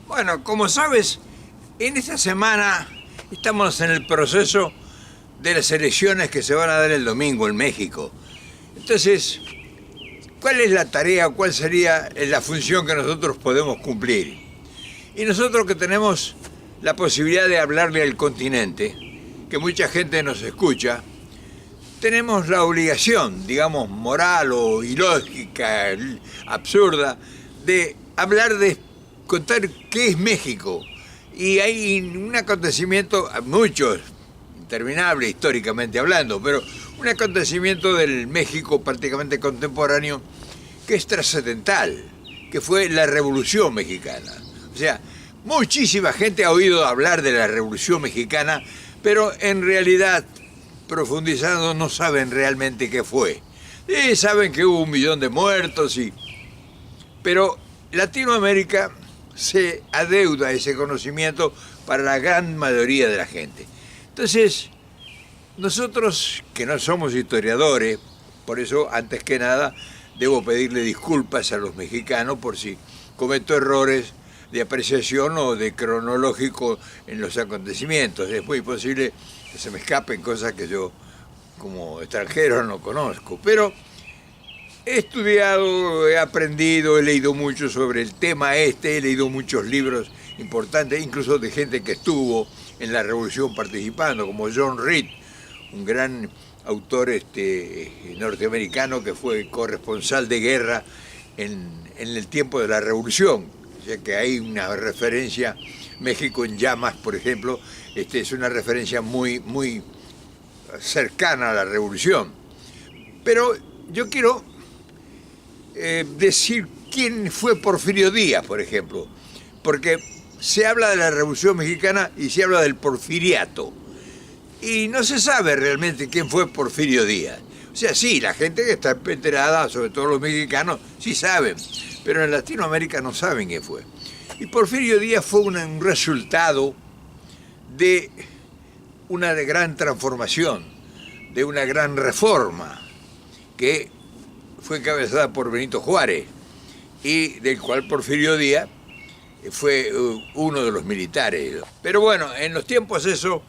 Bueno, como sabes, en esta semana estamos en el proceso de las elecciones que se van a dar el domingo en México. Entonces, ¿cuál es la tarea, cuál sería la función que nosotros podemos cumplir? Y nosotros que tenemos la posibilidad de hablarle al continente, que mucha gente nos escucha, tenemos la obligación, digamos, moral o ilógica, absurda, de hablar contar qué es México. Y hay un acontecimiento, muchos, interminable históricamente hablando, pero un acontecimiento del México prácticamente contemporáneo que es trascendental, que fue la Revolución Mexicana. O sea, muchísima gente ha oído hablar de la Revolución Mexicana, pero en realidad, profundizando, no saben realmente qué fue. Saben que hubo 1 millón de muertos, pero Latinoamérica se adeuda ese conocimiento para la gran mayoría de la gente. Entonces, nosotros que no somos historiadores, por eso, antes que nada, debo pedirle disculpas a los mexicanos por si cometo errores de apreciación o de cronológico en los acontecimientos. Es muy posible que se me escapen cosas que yo, como extranjero, no conozco. Pero he estudiado, he aprendido, he leído mucho sobre el tema he leído muchos libros importantes, incluso de gente que estuvo en la Revolución participando, como John Reed, un gran autor norteamericano que fue corresponsal de guerra en el tiempo de la Revolución. O sea que hay una referencia, México en llamas, por ejemplo, es una referencia muy, muy cercana a la Revolución. Pero yo quiero decir quién fue Porfirio Díaz, por ejemplo, porque se habla de la Revolución Mexicana y se habla del porfiriato, y no se sabe realmente quién fue Porfirio Díaz. O sea, sí, la gente que está enterada, sobre todo los mexicanos, sí saben, pero en Latinoamérica no saben quién fue. Y Porfirio Díaz fue un resultado de una gran transformación, de una gran reforma, que fue encabezada por Benito Juárez, y del cual Porfirio Díaz fue uno de los militares. Pero bueno, en los tiempos eso,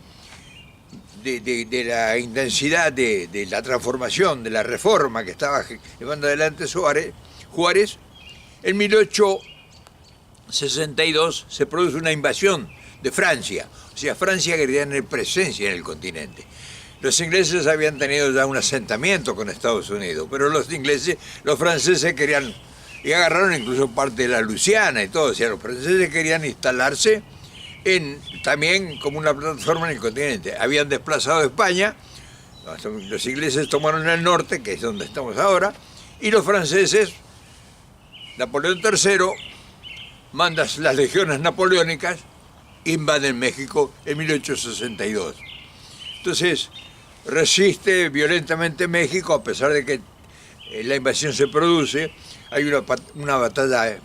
de la intensidad de la transformación, de la reforma que estaba llevando adelante Juárez, en 1862 se produce una invasión de Francia. O sea, Francia quería tener presencia en el continente. Los ingleses habían tenido ya un asentamiento con Estados Unidos, pero los franceses querían, y agarraron incluso parte de la Luisiana y todo, o sea, los franceses querían instalarse también como una plataforma en el continente. Habían desplazado a España, los ingleses tomaron el norte, que es donde estamos ahora, y los franceses, Napoleón III, manda las legiones napoleónicas, invaden México en 1862. Entonces, resiste violentamente México, a pesar de que la invasión se produce. Hay una batalla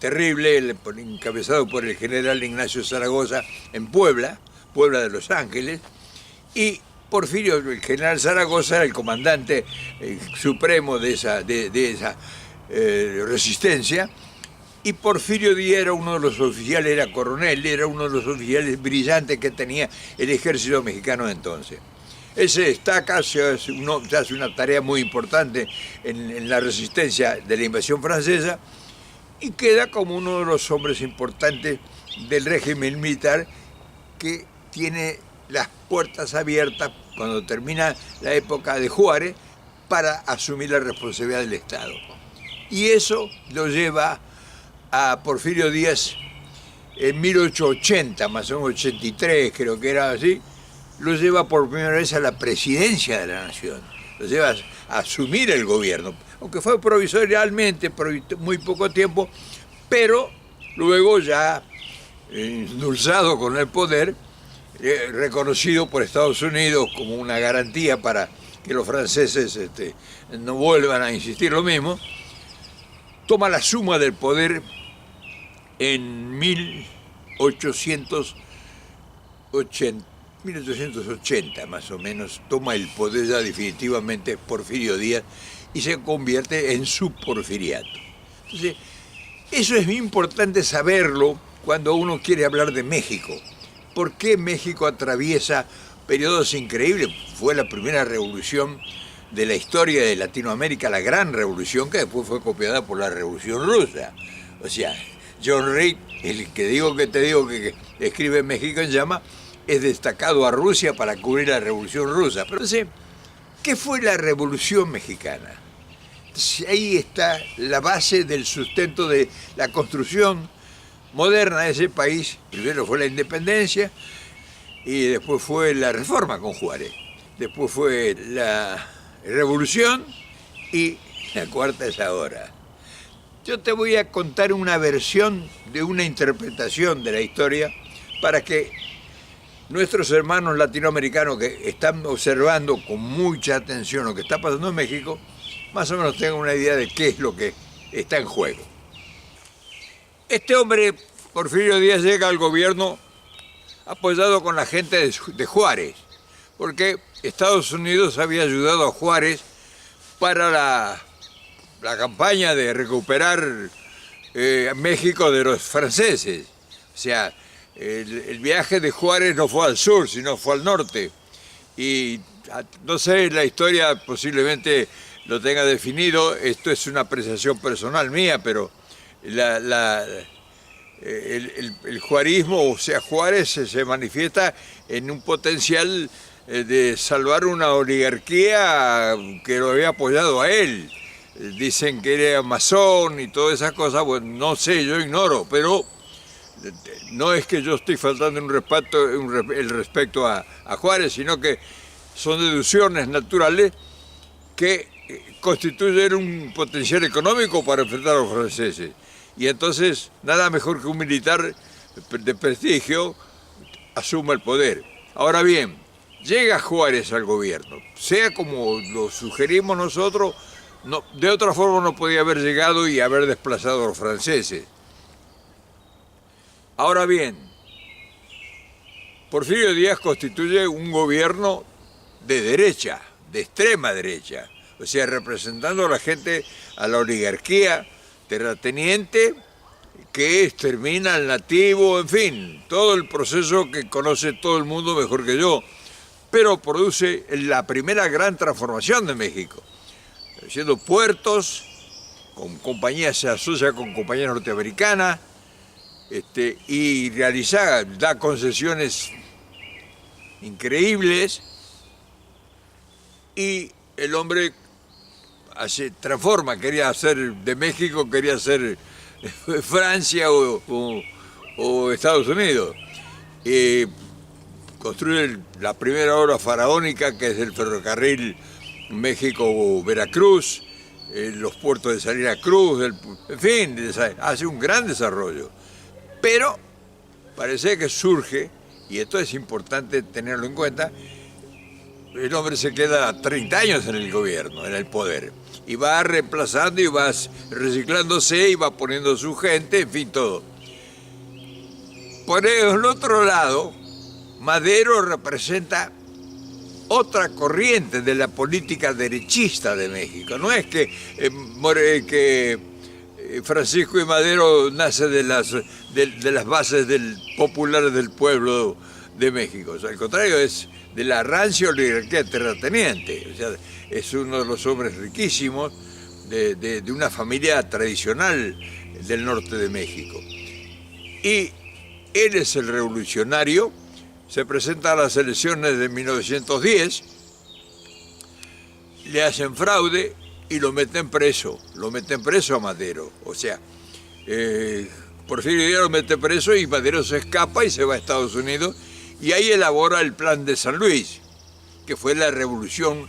terrible, encabezado por el general Ignacio Zaragoza en Puebla de Los Ángeles, y Porfirio, el general Zaragoza, era el comandante supremo de esa resistencia, y Porfirio Díaz era uno de los oficiales, era coronel, era uno de los oficiales brillantes que tenía el ejército mexicano de entonces. Él se destaca, se hace una tarea muy importante en la resistencia de la invasión francesa, y queda como uno de los hombres importantes del régimen militar, que tiene las puertas abiertas cuando termina la época de Juárez para asumir la responsabilidad del Estado. Y eso lo lleva a Porfirio Díaz en 1880, más o menos 83, creo que era así, lo lleva por primera vez a la presidencia de la nación, lo lleva a asumir el gobierno, aunque fue provisorialmente, por muy poco tiempo, pero luego ya endulzado con el poder, reconocido por Estados Unidos como una garantía para que los franceses no vuelvan a insistir lo mismo, toma la suma del poder en 1880 más o menos, toma el poder ya definitivamente Porfirio Díaz y se convierte en su porfiriato. Entonces, Eso es muy importante saberlo cuando uno quiere hablar de México. ¿Por qué México atraviesa periodos increíbles? Fue la primera revolución de la historia de Latinoamérica, la gran revolución, que después fue copiada por la Revolución Rusa. O sea, John Reed, el que te digo que escribe México en llama, es destacado a Rusia para cubrir la Revolución Rusa. Pero entonces, ¿qué fue la Revolución Mexicana? Entonces, ahí está la base del sustento de la construcción moderna de ese país. Primero fue la independencia y después fue la reforma con Juárez. Después fue la revolución y la cuarta es ahora. Yo te voy a contar una versión de una interpretación de la historia para que nuestros hermanos latinoamericanos que están observando con mucha atención lo que está pasando en México, más o menos tengan una idea de qué es lo que está en juego. Este hombre, Porfirio Díaz, llega al gobierno apoyado con la gente de Juárez, porque Estados Unidos había ayudado a Juárez para la campaña de recuperar México de los franceses. O sea, el viaje de Juárez no fue al sur, sino fue al norte. Y no sé, la historia posiblemente lo tenga definido, esto es una apreciación personal mía, pero el juarismo, o sea, Juárez se manifiesta en un potencial de salvar una oligarquía que lo había apoyado a él. Dicen que era masón y todas esas cosas, bueno, no sé, yo ignoro, pero no es que yo estoy faltando el respecto a Juárez, sino que son deducciones naturales que constituyen un potencial económico para enfrentar a los franceses. Y entonces, nada mejor que un militar de prestigio asuma el poder. Ahora bien, llega Juárez al gobierno, sea como lo sugerimos nosotros, no, de otra forma no podía haber llegado y haber desplazado a los franceses. Ahora bien, Porfirio Díaz constituye un gobierno de derecha, de extrema derecha, o sea, representando a la gente, a la oligarquía terrateniente, que extermina al nativo, en fin, todo el proceso que conoce todo el mundo mejor que yo, pero produce la primera gran transformación de México, haciendo puertos, con compañías, se asocia con compañías norteamericanas, y da concesiones increíbles, y el hombre transforma, quería hacer de México, quería hacer Francia o Estados Unidos. Construye la primera obra faraónica, que es el ferrocarril México-Veracruz, los puertos de Salina Cruz, en fin, hace un gran desarrollo. Pero parece que surge, y esto es importante tenerlo en cuenta, el hombre se queda 30 años en el gobierno, en el poder, y va reemplazando y va reciclándose y va poniendo su gente, en fin, todo. Por el otro lado, Madero representa otra corriente de la política derechista de México. No es que Francisco I. Madero nace de las bases populares del pueblo de México. O sea, al contrario, es de la rancia oligarquía terrateniente. O sea, es uno de los hombres riquísimos de una familia tradicional del norte de México. Y él es el revolucionario, se presenta a las elecciones de 1910, le hacen fraude y lo meten preso a Madero. O sea, Porfirio Díaz lo mete preso y Madero se escapa y se va a Estados Unidos, y ahí elabora el Plan de San Luis, que fue la revolución,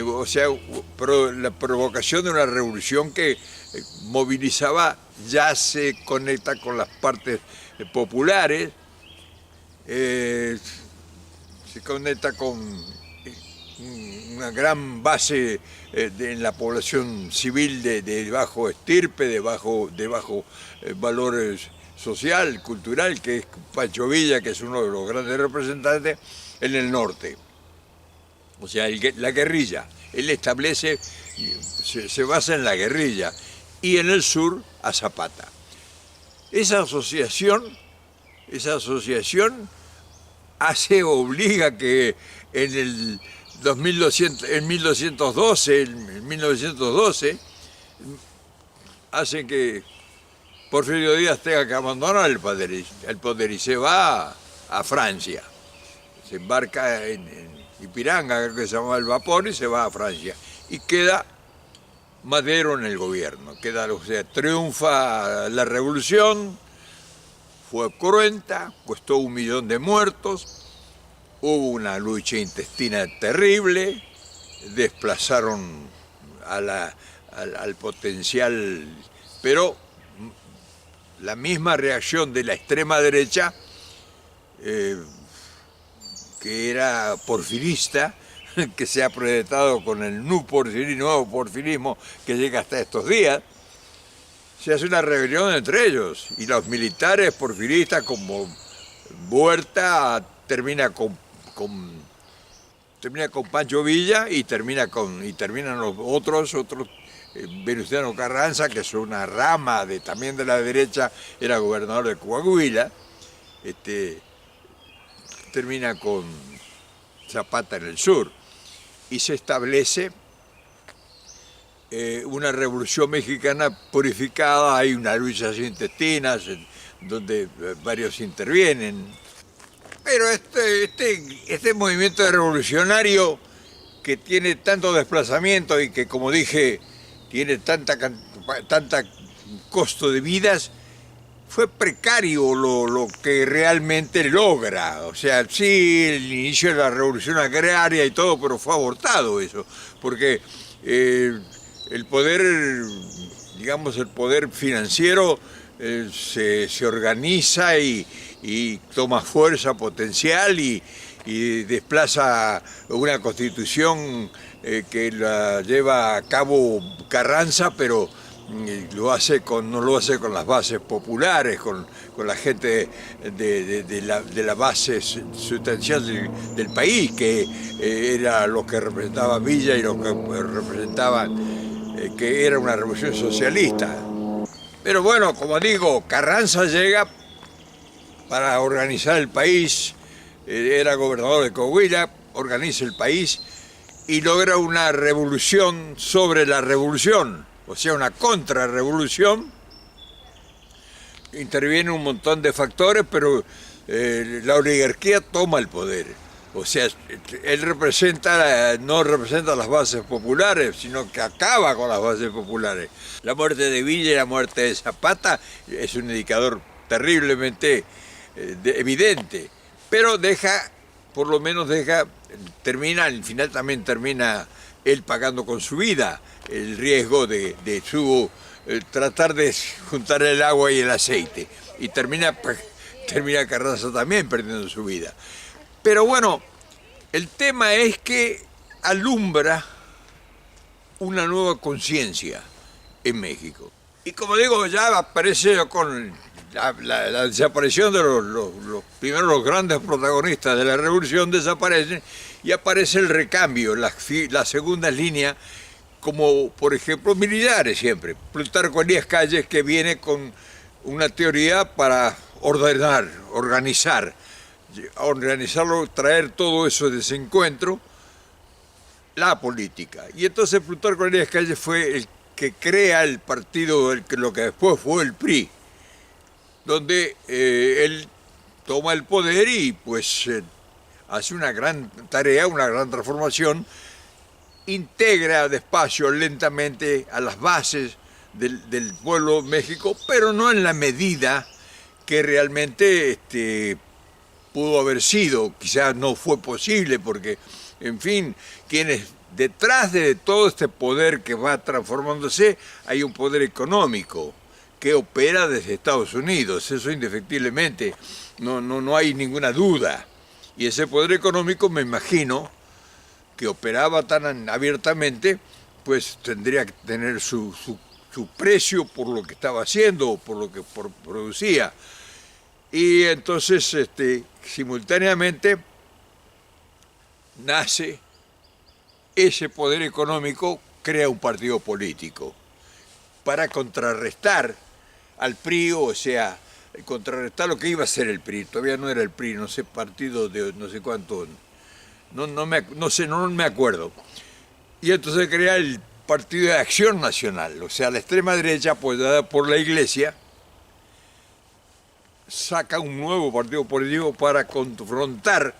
o sea, la provocación de una revolución que movilizaba, ya se conecta con las partes populares, se conecta con una gran base en la población civil de bajo estirpe, de bajo valor social, cultural, que es Pancho Villa, que es uno de los grandes representantes en el norte. O sea, la guerrilla. Él establece, se basa en la guerrilla, y en el sur a Zapata. Esa asociación obliga que en el 1912, hacen que Porfirio Díaz tenga que abandonar el poder y se va a Francia. Se embarca en Ipiranga, creo que se llama el vapor, y se va a Francia. Y queda Madero en el gobierno. Triunfa la revolución, fue cruenta, costó 1 millón de muertos, hubo una lucha intestina terrible, desplazaron al potencial, pero la misma reacción de la extrema derecha, que era porfirista, que se ha proyectado con el nuevo porfirismo que llega hasta estos días, se hace una rebelión entre ellos, y los militares porfiristas como Huerta termina con Pancho Villa y terminan los otros Venustiano Carranza, que es una rama también de la derecha, era gobernador de Coahuila, termina con Zapata en el sur, y se establece una revolución mexicana purificada. Hay unas luchas intestinas donde varios intervienen. Pero este movimiento revolucionario, que tiene tanto desplazamiento y que, como dije, tiene tanta costo de vidas, fue precario lo que realmente logra. O sea, sí, el inicio de la revolución agraria y todo, pero fue abortado eso, porque el poder, digamos, el poder financiero se organiza y toma fuerza potencial y desplaza una constitución que la lleva a cabo Carranza, pero no lo hace con las bases populares, con la gente de la base sustancial del país, que era lo que representaba Villa y lo que representaban, que era una revolución socialista. Pero bueno, como digo, Carranza llega para organizar el país, era gobernador de Coahuila, organiza el país y logra una revolución sobre la revolución, o sea, una contrarrevolución. Interviene un montón de factores, pero la oligarquía toma el poder. O sea, él no representa las bases populares, sino que acaba con las bases populares. La muerte de Villa y la muerte de Zapata es un indicador terriblemente evidente, pero por lo menos al final también termina él pagando con su vida el riesgo de tratar de juntar el agua y el aceite, y termina Carranza también perdiendo su vida. Pero bueno, el tema es que alumbra una nueva conciencia en México. Y como digo, ya aparece con la desaparición de los grandes protagonistas de la revolución, desaparecen, y aparece el recambio, la segunda línea, como por ejemplo militares siempre. Plutarco Elías Calles, que viene con una teoría para organizarlo, traer todo eso de ese encuentro, la política. Y entonces Plutarco Elías Calles fue el que crea el partido, lo que después fue el PRI, donde él toma el poder y pues hace una gran tarea, una gran transformación, integra despacio, lentamente, a las bases del pueblo de México, pero no en la medida que realmente pudo haber sido. Quizás no fue posible porque, en fin, detrás de todo este poder que va transformándose, hay un poder económico que opera desde Estados Unidos. Eso indefectiblemente, no hay ninguna duda. Y ese poder económico, me imagino, que operaba tan abiertamente, pues tendría que tener su precio por lo que estaba haciendo, por lo que producía. Y entonces, simultáneamente, nace ese poder económico, crea un partido político para contrarrestar al PRI, o sea, contrarrestar lo que iba a ser el PRI. Todavía no era el PRI, no sé, partido de no sé cuánto, no me acuerdo. Y entonces crea el Partido de Acción Nacional, o sea, la extrema derecha apoyada por la Iglesia saca un nuevo partido político para confrontar.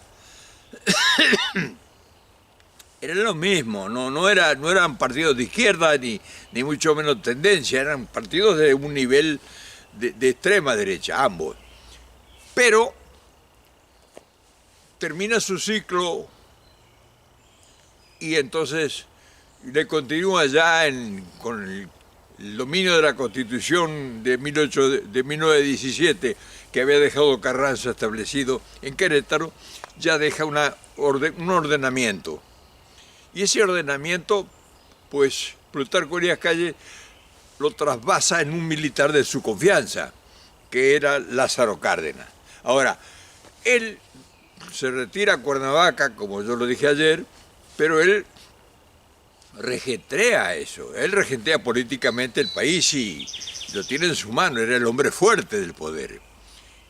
Era lo mismo, no eran partidos de izquierda ni mucho menos tendencia, eran partidos de un nivel de extrema derecha, ambos. Pero termina su ciclo y entonces le continúa ya con el dominio de la Constitución de 1917, que había dejado Carranza establecido en Querétaro, ya deja un ordenamiento. Y ese ordenamiento, pues, Plutarco Elías Calles lo trasvasa en un militar de su confianza, que era Lázaro Cárdenas. Ahora, él se retira a Cuernavaca, como yo lo dije ayer, pero él regentea eso. Él regentea políticamente el país y lo tiene en su mano, era el hombre fuerte del poder.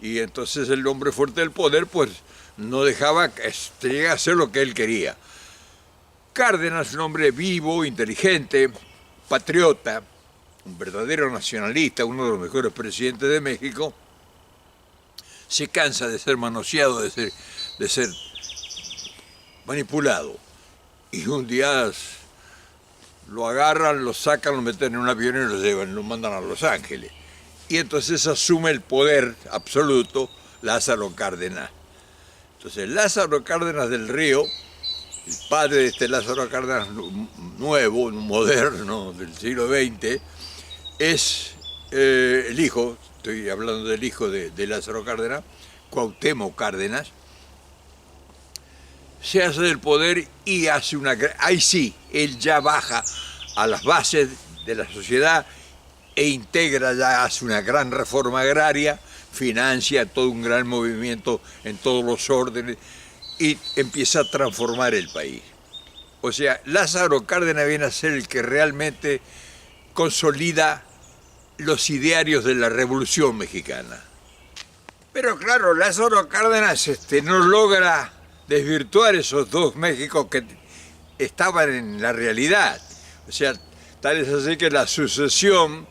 Y entonces el hombre fuerte del poder, pues, no dejaba que llegue a hacer lo que él quería. Cárdenas, un hombre vivo, inteligente, patriota, un verdadero nacionalista, uno de los mejores presidentes de México, se cansa de ser manoseado, de ser manipulado. Y un día lo agarran, lo sacan, lo meten en un avión y lo llevan, lo mandan a Los Ángeles. Y entonces asume el poder absoluto Lázaro Cárdenas. Entonces Lázaro Cárdenas del Río, el padre de este Lázaro Cárdenas nuevo, moderno, del siglo XX, es el hijo, estoy hablando del hijo de Lázaro Cárdenas, Cuauhtémoc Cárdenas, se hace del poder y hace ahí sí, él ya baja a las bases de la sociedad e integra, ya hace una gran reforma agraria, financia todo un gran movimiento en todos los órdenes y empieza a transformar el país. O sea, Lázaro Cárdenas viene a ser el que realmente consolida los idearios de la Revolución Mexicana. Pero claro, Lázaro Cárdenas no logra desvirtuar esos dos Méxicos que estaban en la realidad. O sea, tal es así que la sucesión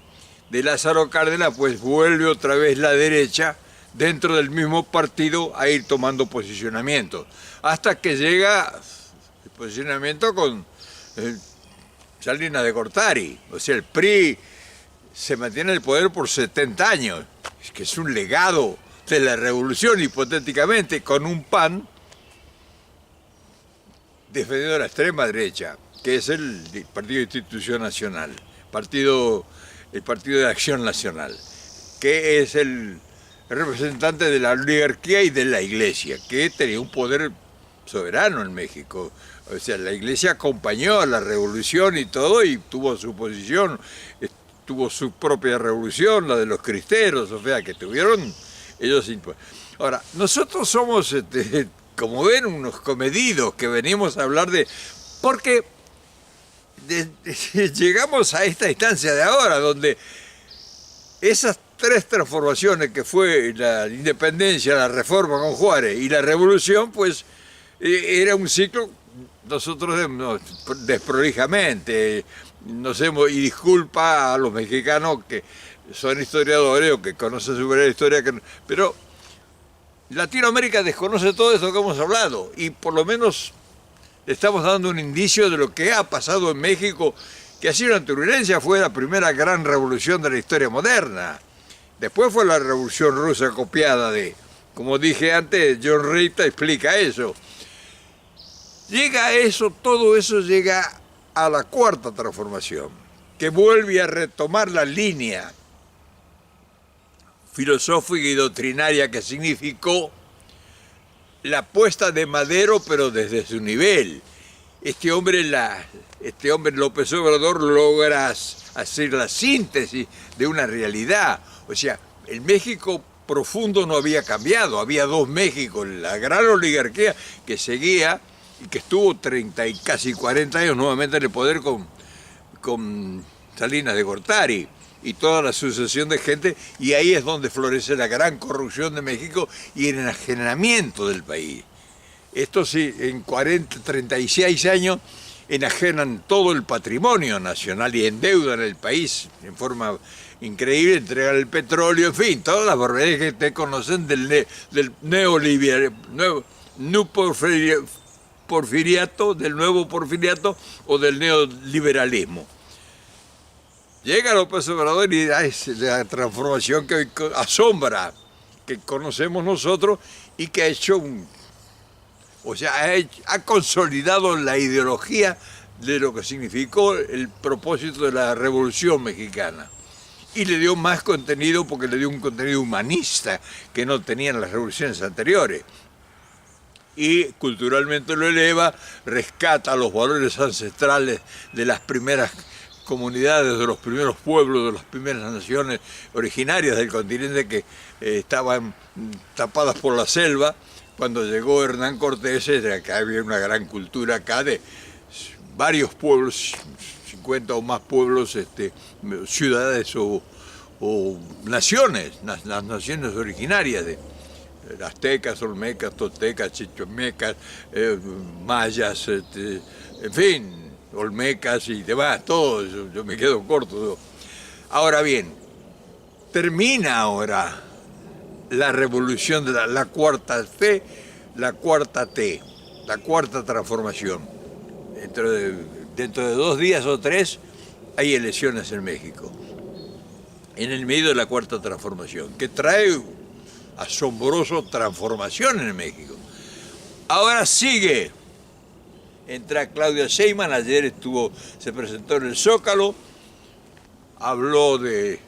de Lázaro Cárdenas pues vuelve otra vez la derecha dentro del mismo partido a ir tomando posicionamiento, hasta que llega el posicionamiento con Salinas de Gortari. O sea, el PRI se mantiene en el poder por 70 años, que es un legado de la revolución, hipotéticamente, con un PAN defendido de la extrema derecha, que es el Partido de Institución Nacional, el Partido de Acción Nacional, que es el representante de la oligarquía y de la Iglesia, que tenía un poder soberano en México. O sea, la Iglesia acompañó a la revolución y todo, y tuvo su posición, tuvo su propia revolución, la de los cristeros, o sea, que tuvieron ellos. Ahora, nosotros somos, como ven, unos comedidos que venimos a hablar porque llegamos a esta instancia de ahora, donde esas tres transformaciones que fue la independencia, la reforma con Juárez y la revolución, pues era un ciclo, nosotros desprolijamente, y disculpa a los mexicanos que son historiadores o que conocen su verdadera historia, pero Latinoamérica desconoce todo esto que hemos hablado y por lo menos estamos dando un indicio de lo que ha pasado en México, que ha sido una turbulencia, fue la primera gran revolución de la historia moderna. Después fue la revolución rusa copiada como dije antes, John Rita explica eso. Todo eso llega a la cuarta transformación, que vuelve a retomar la línea filosófica y doctrinaria que significó la puesta de Madero, pero desde su nivel. Este hombre López Obrador logra hacer la síntesis de una realidad. O sea, el México profundo no había cambiado, había dos Méxicos, la gran oligarquía que seguía y que estuvo 30 y casi 40 años nuevamente en el poder con Salinas de Gortari. y toda la sucesión de gente, y ahí es donde florece la gran corrupción de México y el enajenamiento del país. Esto sí, en 36 años enajenan todo el patrimonio nacional y endeudan el país en forma increíble, entregan el petróleo, en fin, todas las barbaridades que ustedes conocen del porfiriato, del nuevo porfiriato o del neoliberalismo. Llega López Obrador y es la transformación que asombra, que conocemos nosotros y que ha hecho ha consolidado la ideología de lo que significó el propósito de la Revolución Mexicana. Y le dio más contenido porque le dio un contenido humanista que no tenían las revoluciones anteriores. Y culturalmente lo eleva, rescata los valores ancestrales de las primeras comunidades, de los primeros pueblos, de las primeras naciones originarias del continente que estaban tapadas por la selva. Cuando llegó Hernán Cortés, acá había una gran cultura acá de varios pueblos, 50 o más pueblos, ciudades o naciones, las naciones originarias de aztecas, olmecas, toltecas, chichimecas, mayas, en fin, olmecas y demás, todo, yo me quedo corto. Ahora bien, termina ahora la revolución de la cuarta T, la cuarta transformación. Dentro de 2 días o 3 hay elecciones en México, en el medio de la cuarta transformación, que trae asombrosa transformación en México. Ahora sigue. Entra Claudia Sheinbaum, ayer se presentó en el Zócalo, habló de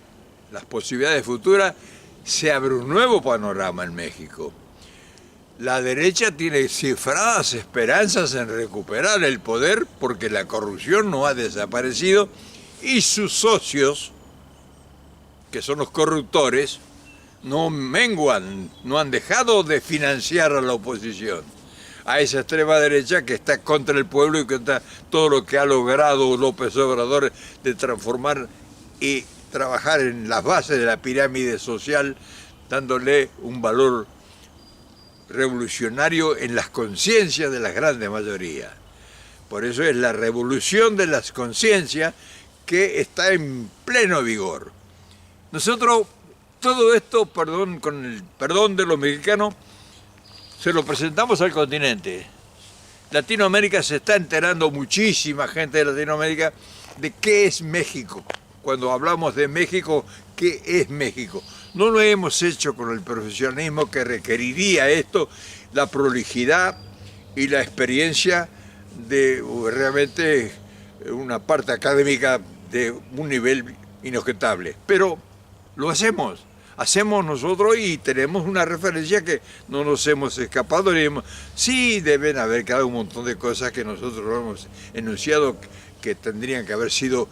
las posibilidades futuras. Se abre un nuevo panorama en México. La derecha tiene cifradas esperanzas en recuperar el poder porque la corrupción no ha desaparecido y sus socios, que son los corruptores, no menguan, no han dejado de financiar a la oposición, a esa extrema derecha que está contra el pueblo y contra todo lo que ha logrado López Obrador de transformar y trabajar en las bases de la pirámide social, dándole un valor revolucionario en las conciencias de las grandes mayorías. Por eso es la revolución de las conciencias que está en pleno vigor. Nosotros, todo esto, con el perdón de los mexicanos, se lo presentamos al continente. Latinoamérica se está enterando, muchísima gente de Latinoamérica, de qué es México. Cuando hablamos de México, ¿qué es México? No lo hemos hecho con el profesionalismo que requeriría esto, la prolijidad y la experiencia de realmente una parte académica de un nivel inobjetable. Pero lo hacemos nosotros y tenemos una referencia que no nos hemos escapado. Sí, deben haber quedado un montón de cosas que nosotros hemos enunciado que tendrían que haber sido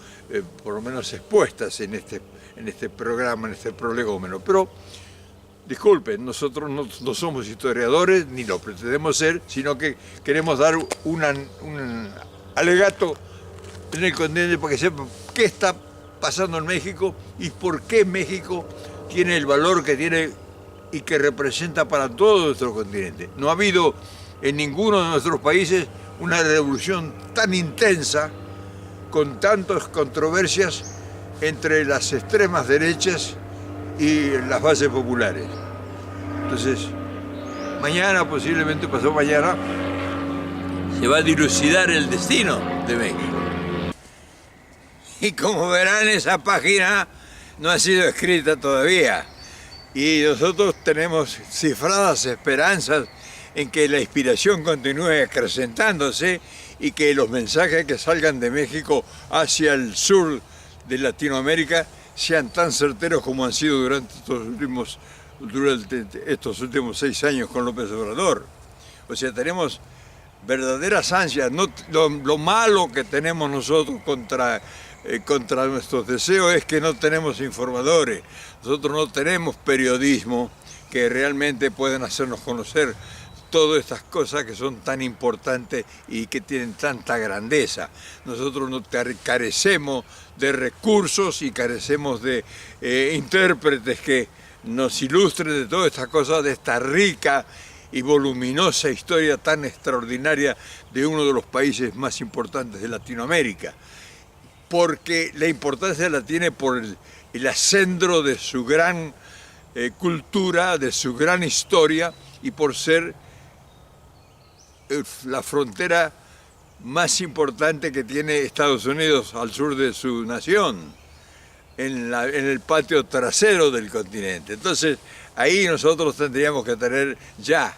por lo menos expuestas en este programa, en este prolegómeno. Pero, disculpen, nosotros no somos historiadores, ni lo pretendemos ser, sino que queremos dar un alegato en el continente para que sepan qué está pasando en México y por qué México tiene el valor que tiene y que representa para todo nuestro continente. No ha habido en ninguno de nuestros países una revolución tan intensa, con tantas controversias entre las extremas derechas y las bases populares. Entonces, mañana, posiblemente pasado mañana, se va a dilucidar el destino de México. Y como verán, esa página no ha sido escrita todavía. Y nosotros tenemos cifradas esperanzas en que la inspiración continúe acrecentándose y que los mensajes que salgan de México hacia el sur de Latinoamérica sean tan certeros como han sido durante estos últimos 6 años con López Obrador. O sea, tenemos verdaderas ansias. Lo malo que tenemos nosotros contra nuestros deseos es que no tenemos informadores. Nosotros no tenemos periodismo que realmente puedan hacernos conocer todas estas cosas que son tan importantes y que tienen tanta grandeza. Nosotros no carecemos de recursos y carecemos de intérpretes que nos ilustren de todas estas cosas, de esta rica y voluminosa historia tan extraordinaria de uno de los países más importantes de Latinoamérica, porque la importancia la tiene por el acendro de su gran cultura, de su gran historia, y por ser la frontera más importante que tiene Estados Unidos al sur de su nación, en el patio trasero del continente. Entonces, ahí nosotros tendríamos que tener ya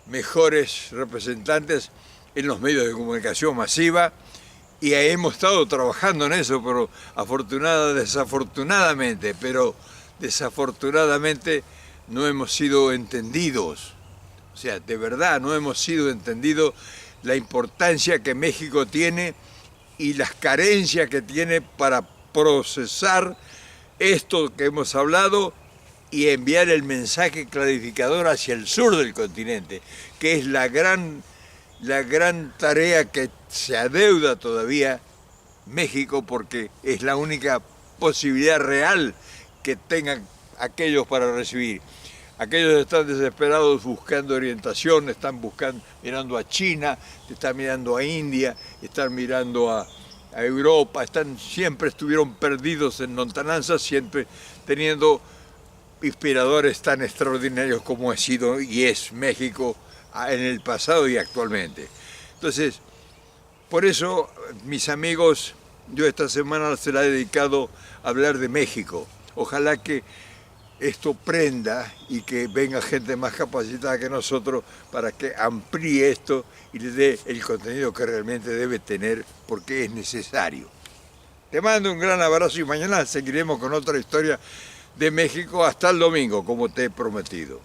mejores representantes en los medios de comunicación masiva, y hemos estado trabajando en eso, pero desafortunadamente no hemos sido entendidos. O sea, de verdad no hemos sido entendidos la importancia que México tiene y las carencias que tiene para procesar esto que hemos hablado y enviar el mensaje clarificador hacia el sur del continente, que es la gran tarea que se adeuda todavía México, porque es la única posibilidad real que tengan aquellos para recibir. Aquellos están desesperados buscando orientación, están mirando a China, están mirando a India, están mirando a Europa, siempre estuvieron perdidos en lontananza, siempre teniendo inspiradores tan extraordinarios como ha sido y es México en el pasado y actualmente. Entonces, por eso, mis amigos, yo esta semana se la he dedicado a hablar de México. Ojalá que esto prenda y que venga gente más capacitada que nosotros para que amplíe esto y le dé el contenido que realmente debe tener, porque es necesario. Te mando un gran abrazo y mañana seguiremos con otra historia de México hasta el domingo, como te he prometido.